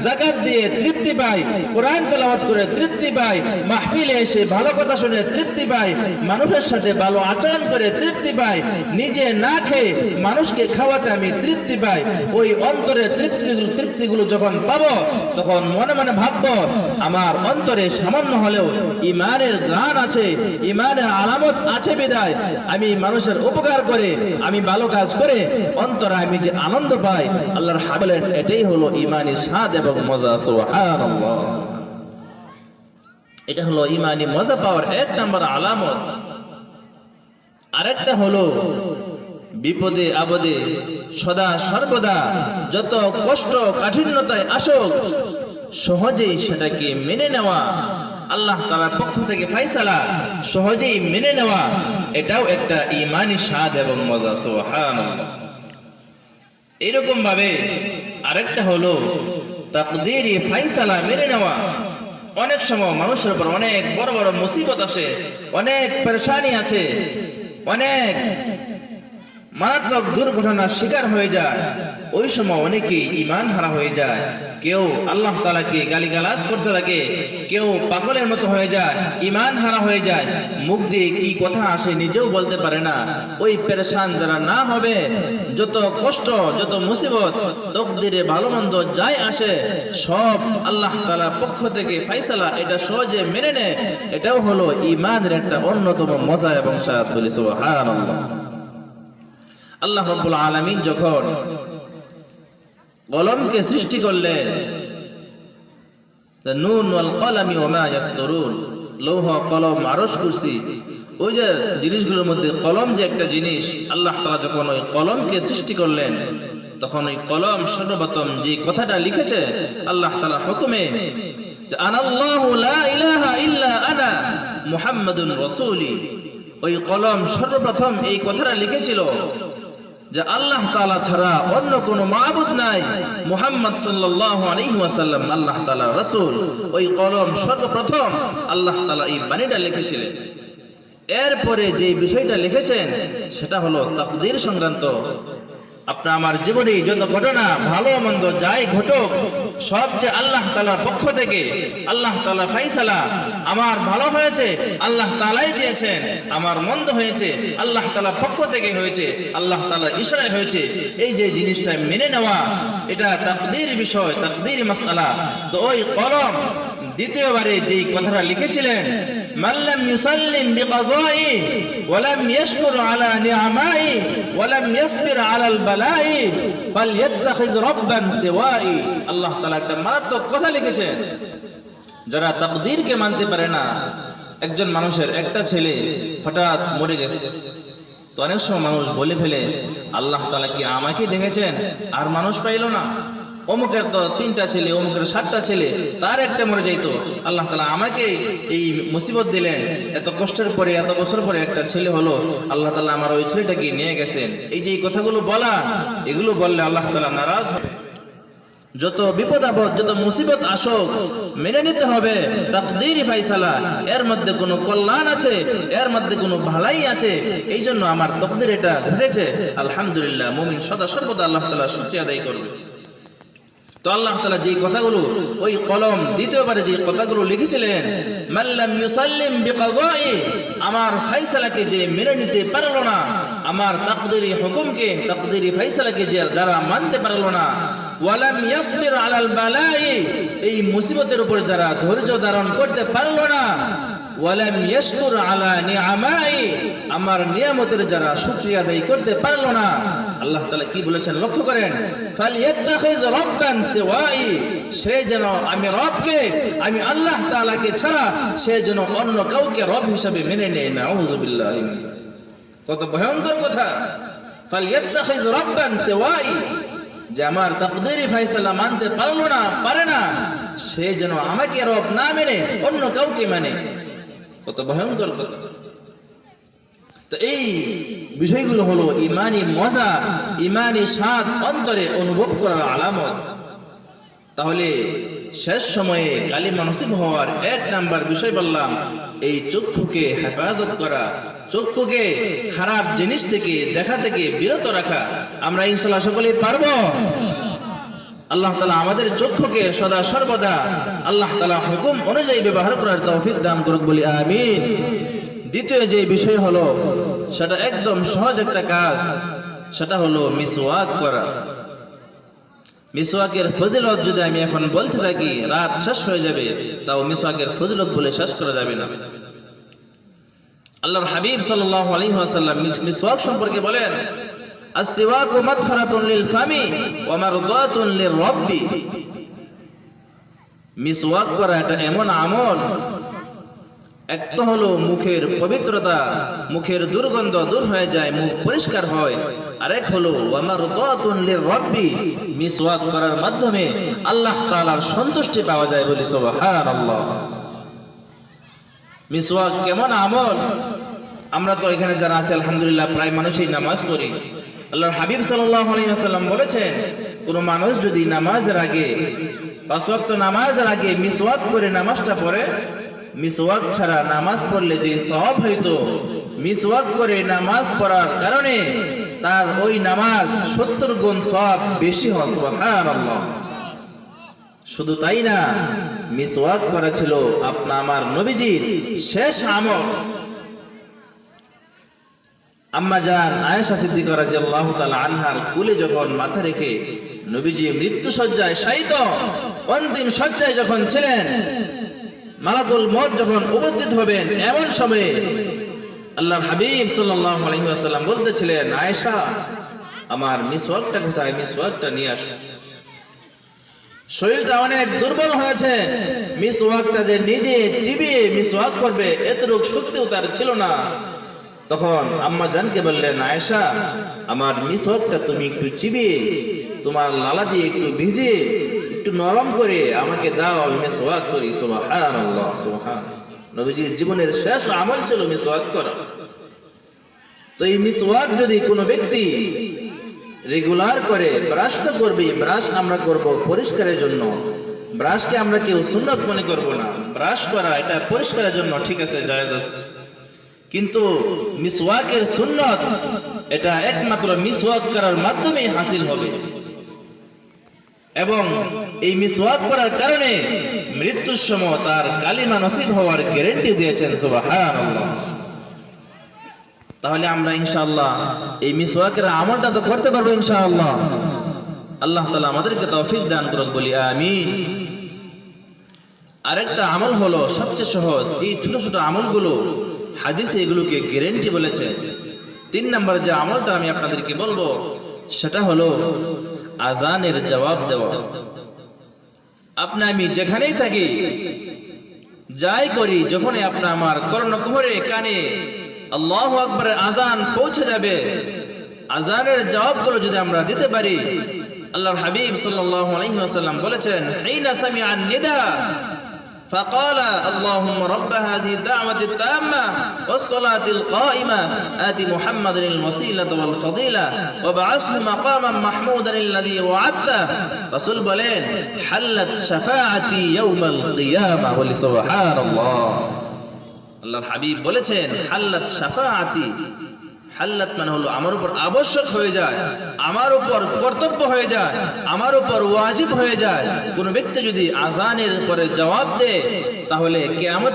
যাকাত দিয়ে তৃপ্তি পায়, কোরআন তেলাওয়াত করে তৃপ্তি পায়, মাহফিলে এসে ভালো কথা শুনে তৃপ্তি পায়, মানুষের সাথে ভালো আচরণ করে তৃপ্তি পায়, নিজে না খেয়ে মানুষকে খাওয়াতে আমি তৃপ্তি পাই, ওই অন্তরের তৃপ্তিগুলো যখন পাবো তখন মনে মনে ভাববো আমার অন্তরে সামান্য হলেও ঈমানের গান আছে, ঈমানের আলামত আছে বিদায় আমি মানুষের উপকার করে, আমি ভালো কাজ করে অন্তরে আমি যে আনন্দ পাই, আল্লাহর হাবিবের এটাই হলো ঈমানি স্বাদ এবং মজা। সুবহানাল্লাহ। এটা হলো ঈমানি মজা পাওয়ার এক নাম্বার আলামত। আরেকটা হলো বিপদে আপদে সদা সর্বদা যত কষ্ট কাঠিন্যতায় আসুক সহজেই সেটাকে মেনে নেওয়া, আল্লাহ তাআলার পক্ষ থেকে ফয়সালা সহজেই মেনে নেওয়া, এটাও একটা ঈমানি স্বাদ এবং মজা। সুবহানাল্লাহ। এরকম ভাবে আরেকটা হলো তাকদীরি ফয়সালা মেনে নেওয়া। অনেক সময় মানুষের উপর অনেক বড় বড় মুসিবত আসে, অনেক পেরেশানি আছে, অনেক মারাত্মক দুর্ঘটনার শিকার হয়ে যায়, ওই সময় অনেকেই ঈমান হারা হয়ে যায়, কেউ আল্লাহ তাআলাকে গালিগালাজ করতে থাকে, কেউ পাগলের মতো হয়ে যায়, ঈমান হারা হয়ে যায়, মুখ দিয়ে কি কথা আসে নিজেও বলতে পারে না। ওই পেরেশান যারা না হবে, যত কষ্ট যত মুসিবত তাকদীরে ভালো মন্দ যাই আসে সব আল্লাহ তাআলার পক্ষ থেকে ফয়সালা, এটা সহজে মেনে নেয়, এটাও হলো ঈমানের একটা অন্যতম মজা এবং স্বাদ। বলি সুবহানাল্লাহ। আল্লাহ রাব্বুল আলামিন যখন কলমকে সৃষ্টি করলেন, নুন ওয়াল কলামি ওয়া মা ইয়াসতুরুন, লৌহ কলম আরশ কুরসি, ওই যে জিনিসগুলোর মধ্যে কলম যে একটা জিনিস, আল্লাহ তাআলা যখন ওই কলমকে সৃষ্টি করলেন তখন ওই কলম সর্বপ্রথম যে কথাটা লিখেছে আল্লাহ তাআলার হুকুমে যে আনাল্লাহু লা ইলাহা ইল্লা আনা মুহাম্মাদুর রাসূলি, ওই কলম সর্বপ্রথম এই কথাটা লিখেছিল যে আল্লাহ তাআলা ছাড়া অন্য কোনো মাবুদ নাই, মুহাম্মদ সাল্লাল্লাহু আলাইহি ওয়াসাল্লাম আল্লাহ তাআলার রাসূল। ওই কলম সর্বপ্রথম আল্লাহ তাআলা এই বাণীটা লিখেছিলেন। এরপরে যে বিষয়টা লিখেছেন সেটা হলো তাকদীর সংক্রান্ত। আপনার আমার জীবনে যত ঘটনা ভালো মন্দ যাই ঘটুক সব যে আল্লাহ তাআলার পক্ষ থেকে, আল্লাহ তাআলার ফয়সালা, আমার ভালো হয়েছে আল্লাহ তাআলাই দিয়েছেন, আমার মন্দ হয়েছে আল্লাহ তাআলার পক্ষ থেকে হয়েছে, আল্লাহ তাআলার ইশারায় হয়েছে, এই যে জিনিসটা মেনে নেওয়া এটা তাকদীর বিষয়, তাকদীর মাসআলা। তো ওই কলম দ্বিতীয়বারে যেই কথাটা লিখেছিলেন, মাল্লাম ইউসাল্লিম বিকাযাই ওয়া লাম ইয়াশকুর আলা নিআমাই ওয়া লাম ইয়াসবির আলাল বালাই ফালইত্তাখিয রাব্বান সিওয়াই। আল্লাহ তাআলা একটা মারাত্মক কথা লিখেছেন। যারা তাকদীরকে মানতে পারে না, একজন মানুষের একটা ছেলে হঠাৎ মরে গেছে, তো অনেক সময় মানুষ বলে ফেলে আল্লাহ তাআলা কি আমাকে দেখেছেন আর মানুষ পাইল না, অমুকের তো 3টা ছেলে, অমুকের 7টা ছেলে, তার একটা মরে যাইতো, আল্লাহ তাআলা আমাকে এই মুসিবত দিলেন, এত কষ্টের পরে এত বছর পরে একটা ছেলে হলো, আল্লাহ তাআলা আমার ওই ছেলেটাকে নিয়ে গেছেন। এই যে কথাগুলো বলা, এগুলো বললে আল্লাহ তাআলা নারাজ হবে। যত বিপদ আপদ যত মুসিবত আসুক মেনে নিতে হবে তাকদীরি ফয়সালা, এর মধ্যে কোনো কল্যাণ আছে, এর মধ্যে কোনো ভালাই আছে, এই জন্য আমার তাকদীর এটা ঘটেছে, আলহামদুলিল্লাহ। মুমিন সদা সর্বদা আল্লাহ তাআলার শুকরিয়া আদায় করবে। তো আল্লাহ তাআলা যে কথাগুলো ওই কলম দ্বিতীয়বারে যে কথাগুলো লিখেছিলেন, মাল্লাম ইউসাল্লিম বিকাযাই, আমার ফয়সালাকে যে মেনে নিতে পারলো না, আমার তাকদীরি হুকুমকে তাকদীরি ফয়সালাকে যে যারা মানতে পারলো না, ওয়া লাম ইয়াসবির আলাল বালাই, এই মুসিবতের উপর যারা ধৈর্য ধারণ করতে পারলো না, ওয়া লাম ইয়াশকুর আলা নিআমাই, আমার নিয়ামতের যারা শুকরিয়া আদায় করতে পারলো না, আল্লাহ তাআলা কি বলেছেন লক্ষ্য করেন, ফালইত্তাখিয রাব্বান সিওয়াই, সে যেন আমি রবকে, আমি আল্লাহ তাআলাকে ছাড়া সে যেন অন্য কাউকে রব হিসেবে মেনে নেয় না। আউযুবিল্লাহ। কত ভয়ঙ্কর কথা। ফালইত্তাখিয রাব্বান সিওয়াই, যে আমার তাকদীরি ফয়সালা মানতে পারলো না, পারে না, সে যেন আমাকে রব না মেনে অন্য কাউকে মানে। কত ভয়ঙ্কর কথা। তো এই বিষয়গুলো হলো ঈমানি মজা, ঈমানি স্বাদ অন্তরে অনুভব করার আলামত। তাহলে শেষ সময়ে কালিমা নসিব হওয়ার 1 নাম্বার বিষয় বললাম, এই চক্ষুকে হেফাজত করা, চক্ষুকে খারাপ জিনিস থেকে দেখা থেকে বিরত রাখা। আমরা ইনশাআল্লাহ সকলেই পারবো। আল্লাহ তাআলা আমাদের চক্ষুকে সদা সর্বদা আল্লাহ তাআলা হুকুম অনুযায়ী ব্যবহার করার তৌফিক দান করুক বলি আমিন। দ্বিতীয় যে বিষয় হলো সেটা একদম সহজ একটা কাজ, সেটা হলো মিসওয়াক করা। মিসওয়াকের ফজিলত যদি আমি এখন বলতে থাকি রাত শেষ হয়ে যাবে, তাও মিসওয়াকের ফজিলত বলে শেষ করা যাবে না। আল্লাহর হাবিব সাল্লাল্লাহু আলাইহি ওয়াসাল্লাম মিসওয়াক সম্পর্কে বলেন, আসওয়াকু মাতহারাতুন লিল ফামি ওয়া মারদাতুন লির রাব্বি। মিসওয়াক করা এটা এমন আমল, এক তো হলো মুখের পবিত্রতা, মুখের দুর্গন্ধ দূর হয়ে যায়, মুখ পরিষ্কার হয়। আরেক হলো ওয়া মারদাতুন লির রাব্বি, মিসওয়াক করার মাধ্যমে আল্লাহ তাআলার সন্তুষ্টি পাওয়া যায় বলি সুবহানাল্লাহ। মিসওয়াক কেমন আমল? আমরা তো এখানে যারা আছে আলহামদুলিল্লাহ প্রায় মানুষই নামাজ পড়ি। আল্লাহর হাবিব সাল্লাল্লাহু আলাইহি ওয়াসাল্লাম বলেছেন, কোন মানুষ যদি নামাজের আগে, পাঁচ ওয়াক্ত নামাজের আগে মিসওয়াক করে নামাজটা পড়ে, মিসওয়াক ছাড়া নামাজ পড়লে যে সওয়াব হইতো, মিসওয়াক করে নামাজ পড়ার কারণে তার ওই নামাজ 70 গুণ সওয়াব বেশি হয়। সুবহানাল্লাহ। শুধু তাই না, মিসওয়াক করা ছিল আমার নবীজির শেষ আমল। আম্মা জান আয়েশা সিদ্দিকা রাদিয়াল্লাহু তাআলা আনহার কোলে যখন মাথা রেখে নবীজি মৃত্যু শয্যায় শায়িত, অন্তিম শয্যায় যখন ছিলেন, মালাকুল মউত যখন উপস্থিত হবেন, এমন সময়ে আল্লাহর হাবিব সাল্লাল্লাহু আলাইহি ওয়াসাল্লাম বলতেছিলেন, আয়েশা আমার মিসওয়াকটা কোথায়, মিসওয়াকটা নিয়ে আসো। শরীরটা অনেক দুর্বল হয়েছে, মিসওয়াকটা যে নিজে চিবিয়ে মিসওয়াক করবে এতটুকু শক্তিও তার ছিল না। তখন আম্মা জানকে বললেন, আয়েশা আমার মিসওয়াকটা তুমি একটু চিবিয়ে তোমার লালা দিয়ে একটু ভিজিয়ে একটু নরম করে আমাকে দাও, আমি মিসওয়াক করি। সুবহানাল্লাহ, সুবহান। নবীজির জীবনের শেষ আমল ছিল মিসওয়াক করা। তো এই মিসওয়াক যদি কোনো ব্যক্তি রেগুলার করে, ব্রাশ তো করবে, ব্রাশ আমরা করব পরিষ্কারের জন্য, ব্রাশকে আমরা কেউ সুন্নাত মনে করব না। ব্রাশ করা এটা পরিষ্কারের জন্য ঠিক আছে, জায়েজ আছে, কিন্তু মিসওয়াকের সুন্নাত এটা একমাত্র মিসওয়াক করার মাধ্যমে হাসিল হবে। এবং এই মিসওয়াক করার কারণে মৃত্যুর সময় তার কালিমা নসিব হওয়ার গ্যারান্টি দিয়েছেন। সুবহানাল্লাহ। তাহলে আমরা ইনশাআল্লাহ এই মিসওয়াকের আমলটা তো করতে পারবো ইনশাআল্লাহ। আল্লাহ তাআলা আমাদেরকে তৌফিক দান করুক বলি আমিন। আরেকটা আমল হলো সবচেয়ে সহজ, এই ছোট ছোট আমলগুলো হাদিসে এগুলোকে গ্যারান্টি বলেছে। 3 নম্বর যে আমলটা আমি আপনাদেরকে বলবো সেটা হলো আজানের জবাব দেওয়া। আপনি আমি যেখানেই থাকি, যাই করি, যখনই আপনি আমার কর্ণকুহরে কানে আল্লাহু আকবারের আজান পৌঁছে যাবে, আজানের জবাবগুলো যদি আমরা দিতে পারি, আল্লাহর হাবিব সাল্লাল্লাহু আলাইহি ওয়াসাল্লাম বলেছেন, হিনা সামিআন নিদা فقال اللهم رب هذه الدعوة التامة والصلاة القائمة آت محمدا الوسيلة والفضيلة وابعثه مقاما محمودا الذي وعدته। রাসূল বলেন, حلت شفاعتي يوم القيامة। বলি সুবহানাল্লাহ। আল্লাহর হাবিব বলেছেন, হাল্লাত শাফাআতি। হাল্লাত মানে হলো আমার উপর আবশ্যক হয়ে যায়, আমার উপর কর্তব্য হয়ে যায়, আমার উপর ওয়াজিব হয়ে যায়। কোন ব্যক্তি যদি আজানের পরে জবাব দেয়, তাহলে কিয়ামত